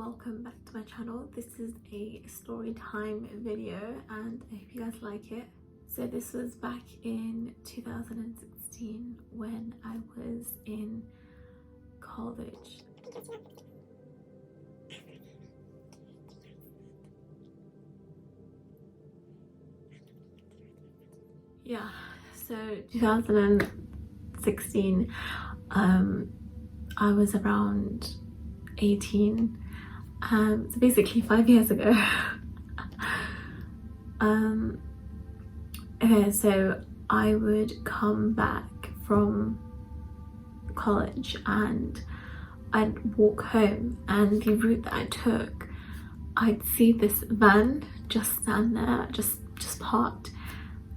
welcome back to my channel. This is a story time video and I hope you guys like it. So this was back in 2016 when I was in college. Yeah, so 2016, I was around 18, so basically 5 years ago. Okay, so I would come back from college and I'd walk home, and the route that I took, I'd see this van just stand there, just parked,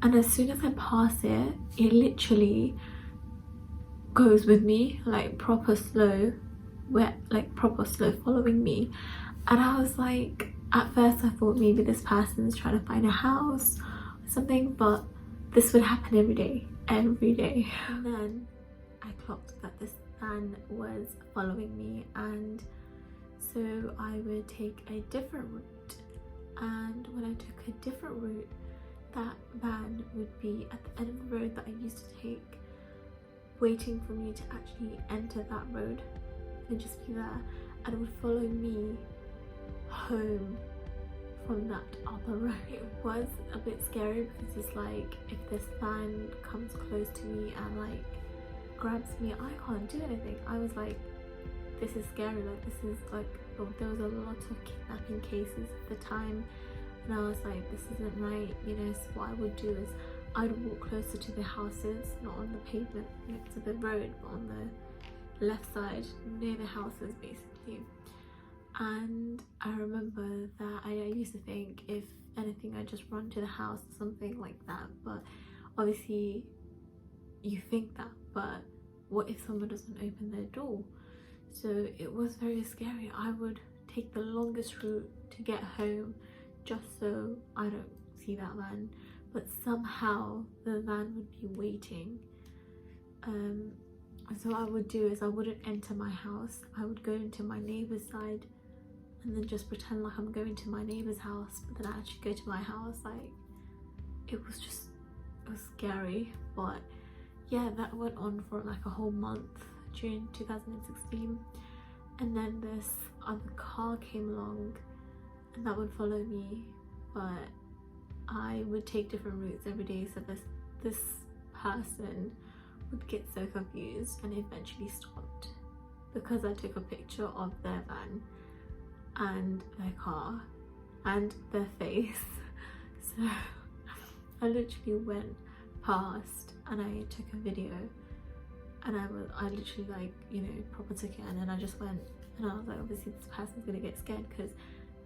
and as soon as I pass it, it literally goes with me, like proper slow, following me. And I was like, at first I thought maybe this person's trying to find a house or something, but this would happen every day. And then I clocked that this van was following me, and so I would take a different route. And when I took a different route, that van would be at the end of the road that I used to take, waiting for me to actually enter that road and just be there, and it would follow me home from that other road. It was a bit scary because it's like, if this van comes close to me and like grabs me, I can't do anything. I was like, this is scary, like this is like, there was a lot of kidnapping cases at the time, and I was like, this isn't right, you know. So what I would do is I'd walk closer to the houses, not on the pavement next to the road, but on the left side near the houses basically. And I remember that I used to think, if anything, I'd just run to the house or something like that, but obviously you think that, but what if someone doesn't open their door? So it was very scary. I would take the longest route to get home just so I don't see that van, but somehow the van would be waiting. So what I would do is I wouldn't enter my house, I would go into my neighbour's side and then just pretend like I'm going to my neighbour's house, but then I actually go to my house. Like, it was scary. But yeah, that went on for like a whole month during 2016, and then this other car came along and that would follow me, but I would take different routes every day. So this person would get so confused and eventually stopped because I took a picture of their van and their car and their face. So I literally went past and I took a video, and I literally, like, you know, proper took it, and then I just went, and I was like, obviously this person's gonna get scared, because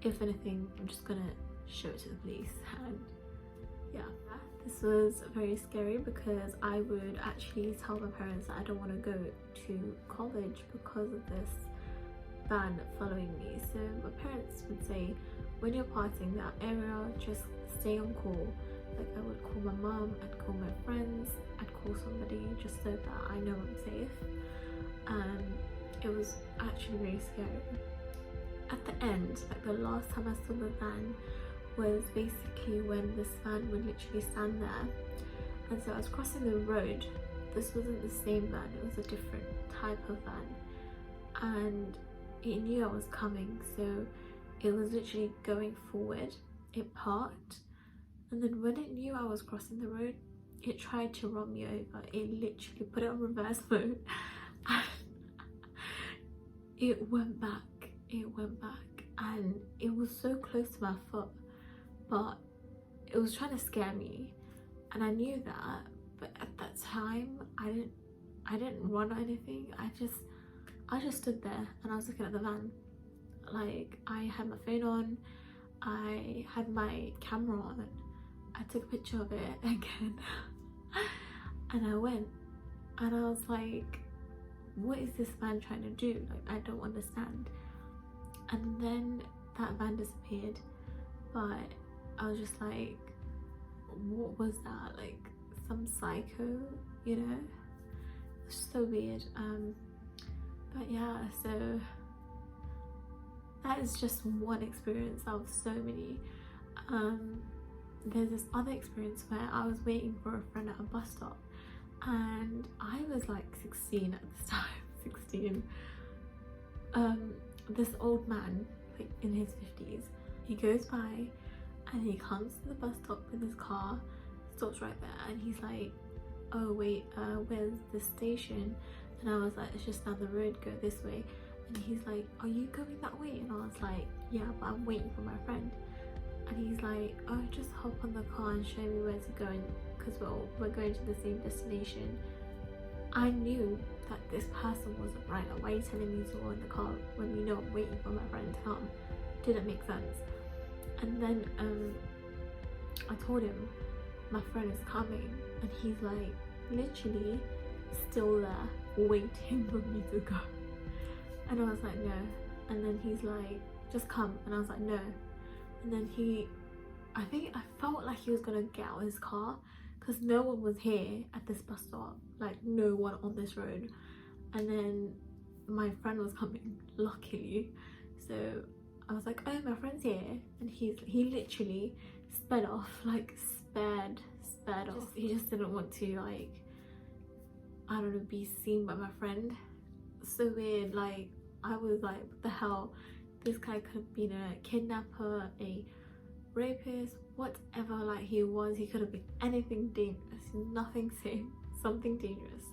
if anything I'm just gonna show it to the police. And yeah, this was very scary because I would actually tell my parents that I don't want to go to college because of this van following me. So my parents would say, when you're passing that area, just stay on call. Like, I would call my mom, I'd call my friends, I'd call somebody just so that I know I'm safe. It was actually very scary. At the end, like the last time I saw the van was basically when this van would literally stand there, and so I was crossing the road. This wasn't the same van, it was a different type of van, and it knew I was coming, so it was literally going forward. It parked, and then when it knew I was crossing the road, it tried to run me over. It literally put it on reverse mode and it went back, and it was so close to my foot, but it was trying to scare me, and I knew that. But at that time I didn't run or anything. I just stood there and I was looking at the van. Like, I had my phone on, I had my camera on, I took a picture of it again and I went, and I was like, what is this van trying to do? Like, I don't understand. And then that van disappeared, but I was just like, what was that? Like, some psycho, you know? It's so weird. But yeah, so that is just one experience out of so many. There's this other experience where I was waiting for a friend at a bus stop, and I was like 16 at this time. 16. This old man, like in his 50s, he goes by and he comes to the bus stop with his car, stops right there, and he's like, oh wait, where's the station? And I was like, it's just down the road, go this way. And he's like, are you going that way? And I was like, yeah, but I'm waiting for my friend. And he's like, oh, just hop on the car and show me where to go, because we're going to the same destination. I knew that this person wasn't right. Like, why are you telling me to go in the car when you know I'm waiting for my friend to come? Didn't make sense. And then I told him my friend is coming, and he's like literally still there waiting for me to go. And I was like, no. And then he's like, just come. And I was like, no. And then I felt like he was gonna get out of his car, because no one was here at this bus stop, like no one on this road. And then my friend was coming, luckily. So I was like, oh, my friend's here. And he literally sped off, like sped off. He just didn't want to, like, I don't know, be seen by my friend. So weird. Like, I was like, what the hell? This guy could have been a kidnapper, a rapist, whatever. Like, he could have been anything dangerous, nothing safe, something dangerous.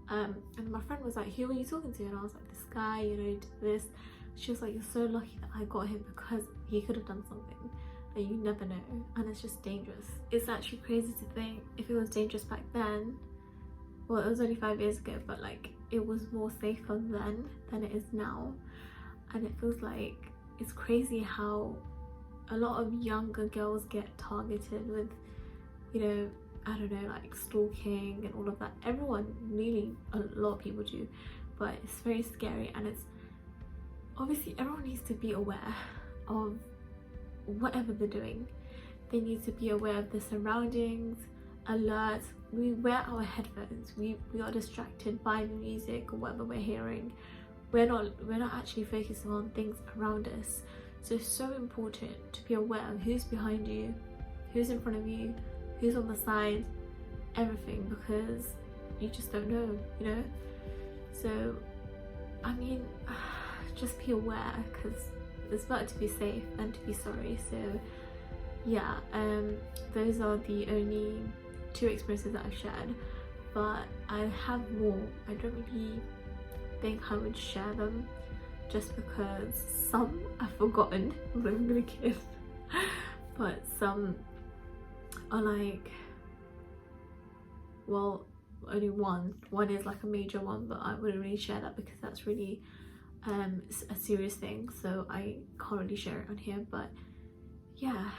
And my friend was like, who are you talking to? And I was like, this guy, you know, did this. She was like, you're so lucky that I got him, because he could have done something. Like, you never know, and it's just dangerous. It's actually crazy to think, if it was dangerous back then, well, it was only 5 years ago, but like, it was more safer then than it is now. And it feels like, it's crazy how a lot of younger girls get targeted with, you know, I don't know, like stalking and all of that. Everyone, really, a lot of people do, but it's very scary. And it's obviously, everyone needs to be aware of whatever they're doing. They need to be aware of the surroundings, alert. We wear our headphones, we are distracted by the music or whatever we're hearing. We're not actually focusing on things around us. So it's so important to be aware of who's behind you, who's in front of you, who's on the side, everything, because you just don't know, you know. So I mean, just be aware, because it's better to be safe than to be sorry. So yeah, those are the only 2 experiences that I've shared, but I have more. I don't really think I would share them, just because some I've forgotten, I'm not even gonna kid, but some are like, well, only one is like a major one, but I wouldn't really share that because that's really a serious thing, so I can't really share it on here. But yeah,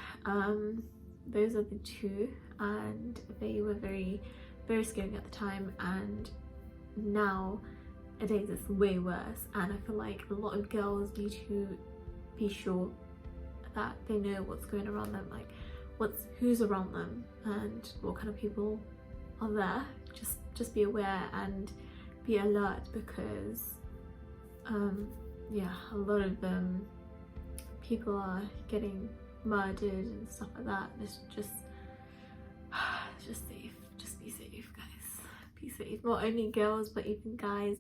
those are the 2, and they were very, very scary at the time, and nowadays it's way worse. And I feel like a lot of girls need to be sure that they know what's going around them, like who's around them and what kind of people are there. Just be aware and be alert, because yeah, a lot of people are getting murdered and stuff like that. It's just safe. Just be safe, guys. Be safe. Not only girls, but even guys.